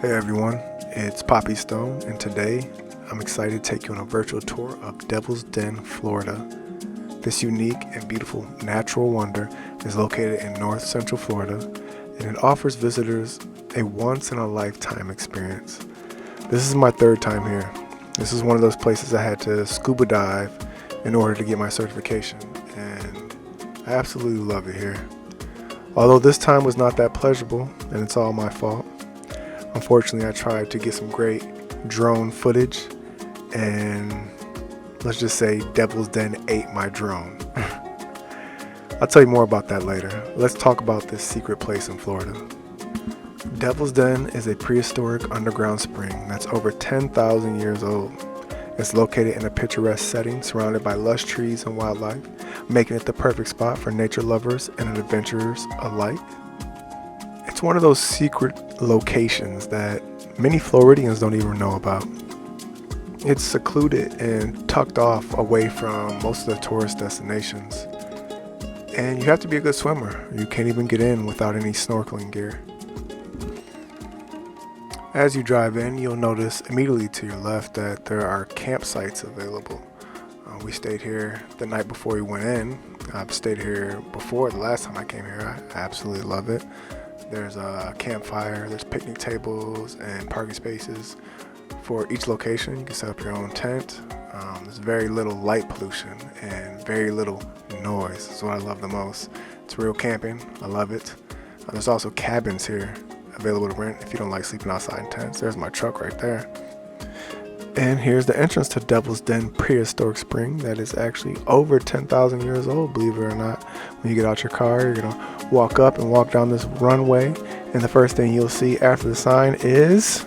Hey everyone, it's Poppy Stone, and today I'm excited to take you on a virtual tour of Devil's Den, Florida. This unique and beautiful natural wonder is located in north central Florida, and it offers visitors a once-in-a-lifetime experience. This is my third time here. This is one of those places I had to scuba dive in order to get my certification, and I absolutely love it here. Although this time was not that pleasurable, and it's all my fault. Unfortunately, I tried to get some great drone footage, and let's just say Devil's Den ate my drone. I'll tell you more about that later. Let's talk about this secret place in Florida. Devil's Den is a prehistoric underground spring that's over 10,000 years old. It's located in a picturesque setting surrounded by lush trees and wildlife, making it the perfect spot for nature lovers and adventurers alike. It's one of those secret locations that many Floridians don't even know about. It's secluded and tucked off away from most of the tourist destinations. And you have to be a good swimmer. You can't even get in without any snorkeling gear. As you drive in, you'll notice immediately to your left that there are campsites available. We stayed here the night before we went in. I've stayed here before the last time I came here. I absolutely love it. There's a campfire, there's picnic tables and parking spaces for each location. You can set up your own tent. There's very little light pollution and very little noise. That's what I love the most. It's real camping. I love it. There's also cabins here available to rent if you don't like sleeping outside in tents. There's my truck right there. And here's the entrance to Devil's Den Prehistoric Spring that is actually over 10,000 years old, believe it or not. When you get out your car, you're going to walk up and walk down this runway, and the first thing you'll see after the sign is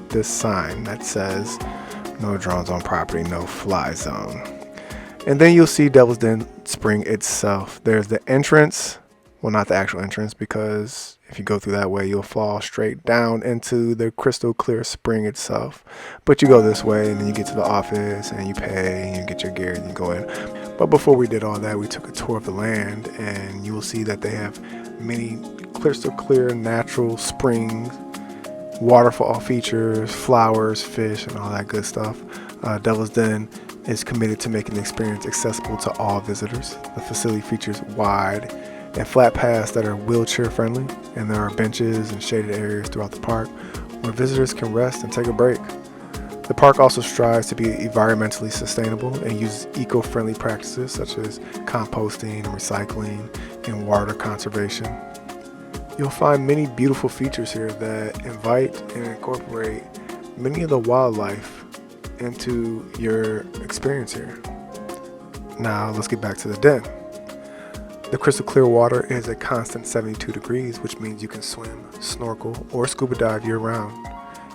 this sign that says, "No drones on property, no fly zone." And then you'll see Devil's Den Spring itself. There's the entrance. Well, not the actual entrance, because if you go through that way, you'll fall straight down into the crystal clear spring itself. But you go this way, and then you get to the office, and you pay, and you get your gear, and you go in. But before we did all that, we took a tour of the land, and you will see that they have many crystal clear natural springs, waterfall features, flowers, fish, and all that good stuff. Devil's Den is committed to making the experience accessible to all visitors. The facility features wide and flat paths that are wheelchair friendly, and there are benches and shaded areas throughout the park where visitors can rest and take a break. The park also strives to be environmentally sustainable and uses eco-friendly practices such as composting and recycling and water conservation. You'll find many beautiful features here that invite and incorporate many of the wildlife into your experience here. Now let's get back to the den. The crystal clear water is a constant 72 degrees, which means you can swim, snorkel, or scuba dive year-round.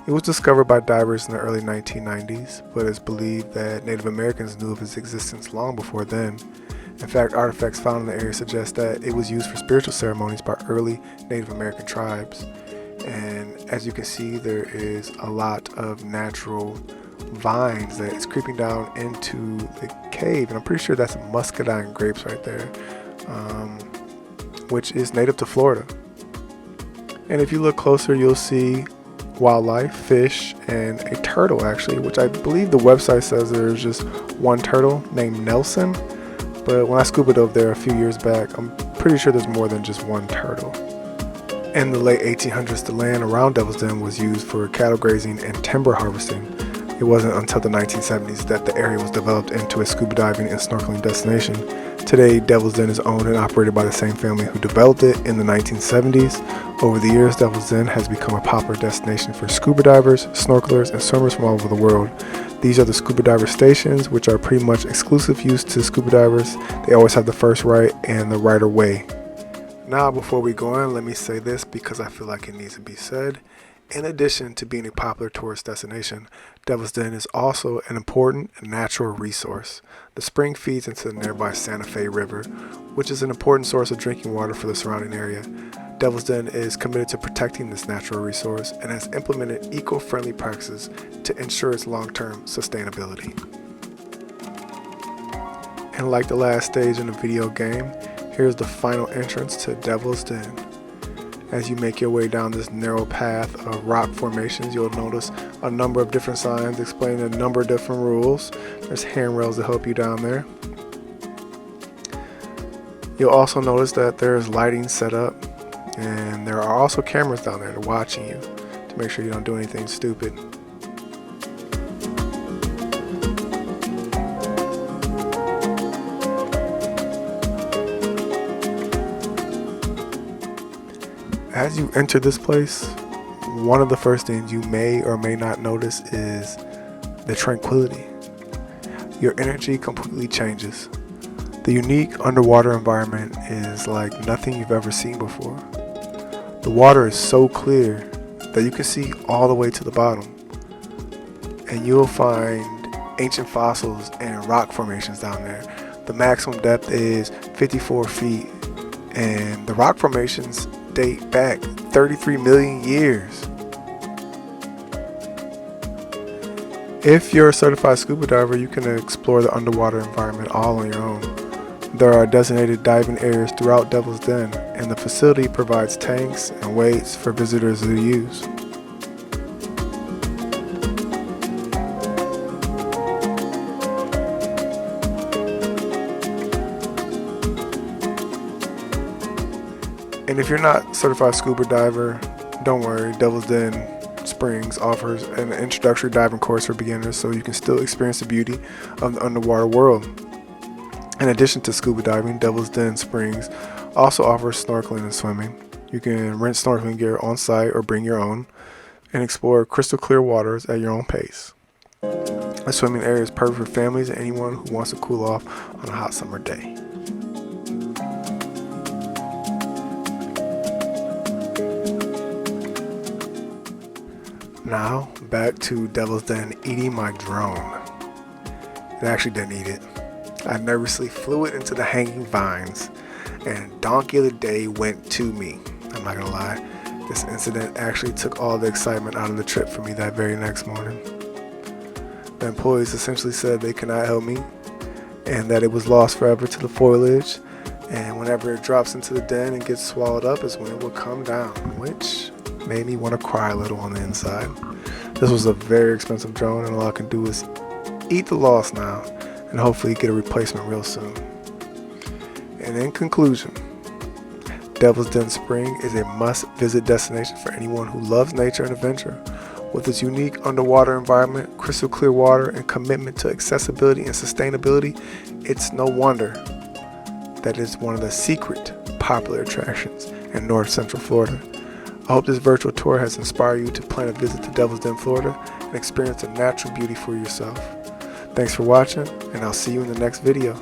It was discovered by divers in the early 1990s, but it's believed that Native Americans knew of its existence long before then. In fact, artifacts found in the area suggest that it was used for spiritual ceremonies by early Native American tribes. And as you can see, there is a lot of natural vines that is creeping down into the cave, and I'm pretty sure that's muscadine grapes right there. Which is native to Florida. And if you look closer, you'll see wildlife, fish, and a turtle actually, which I believe the website says there's just one turtle named Nelson. But when I scuba dove there a few years back, I'm pretty sure there's more than just one turtle. In the late 1800s, the land around Devil's Den was used for cattle grazing and timber harvesting. It wasn't until the 1970s that the area was developed into a scuba diving and snorkeling destination. Today, Devil's Den is owned and operated by the same family who developed it in the 1970s. Over the years, Devil's Den has become a popular destination for scuba divers, snorkelers, and swimmers from all over the world. These are the scuba diver stations, which are pretty much exclusive use to scuba divers. They always have the first right and the right of way. Now, before we go on, let me say this because I feel like it needs to be said. In addition to being a popular tourist destination, Devil's Den is also an important natural resource. The spring feeds into the nearby Santa Fe River, which is an important source of drinking water for the surrounding area. Devil's Den is committed to protecting this natural resource and has implemented eco-friendly practices to ensure its long-term sustainability. And like the last stage in the video game, here's the final entrance to Devil's Den. As you make your way down this narrow path of rock formations, you'll notice a number of different signs explaining a number of different rules. There's handrails to help you down there. You'll also notice that there's lighting set up, and there are also cameras down there watching you to make sure you don't do anything stupid. As you enter this place, one of the first things you may or may not notice is the tranquility. Your energy completely changes. The unique underwater environment is like nothing you've ever seen before. The water is so clear that you can see all the way to the bottom. And you'll find ancient fossils and rock formations down there. The maximum depth is 54 feet, and the rock formations date back 33 million years. If you're a certified scuba diver, you can explore the underwater environment all on your own. There are designated diving areas throughout Devil's Den, and the facility provides tanks and weights for visitors to use. And if you're not a certified scuba diver, don't worry, Devil's Den Springs offers an introductory diving course for beginners, so you can still experience the beauty of the underwater world. In addition to scuba diving, Devil's Den Springs also offers snorkeling and swimming. You can rent snorkeling gear on site or bring your own and explore crystal clear waters at your own pace. The swimming area is perfect for families and anyone who wants to cool off on a hot summer day. Now, back to Devil's Den eating my drone. It actually didn't eat it. I nervously flew it into the hanging vines, and donkey of the day went to me. I'm not gonna lie, this incident actually took all the excitement out of the trip for me that very next morning. The employees essentially said they could not help me, and that it was lost forever to the foliage, and whenever it drops into the den and gets swallowed up is when it will come down, which made me want to cry a little on the inside. This was a very expensive drone, and all I can do is eat the loss now and hopefully get a replacement real soon. And in conclusion, Devil's Den Spring is a must-visit destination for anyone who loves nature and adventure. With its unique underwater environment, crystal clear water, and commitment to accessibility and sustainability, it's no wonder that it's one of the secret popular attractions in North Central Florida. I hope this virtual tour has inspired you to plan a visit to Devil's Den, Florida, and experience the natural beauty for yourself. Thanks for watching, and I'll see you in the next video.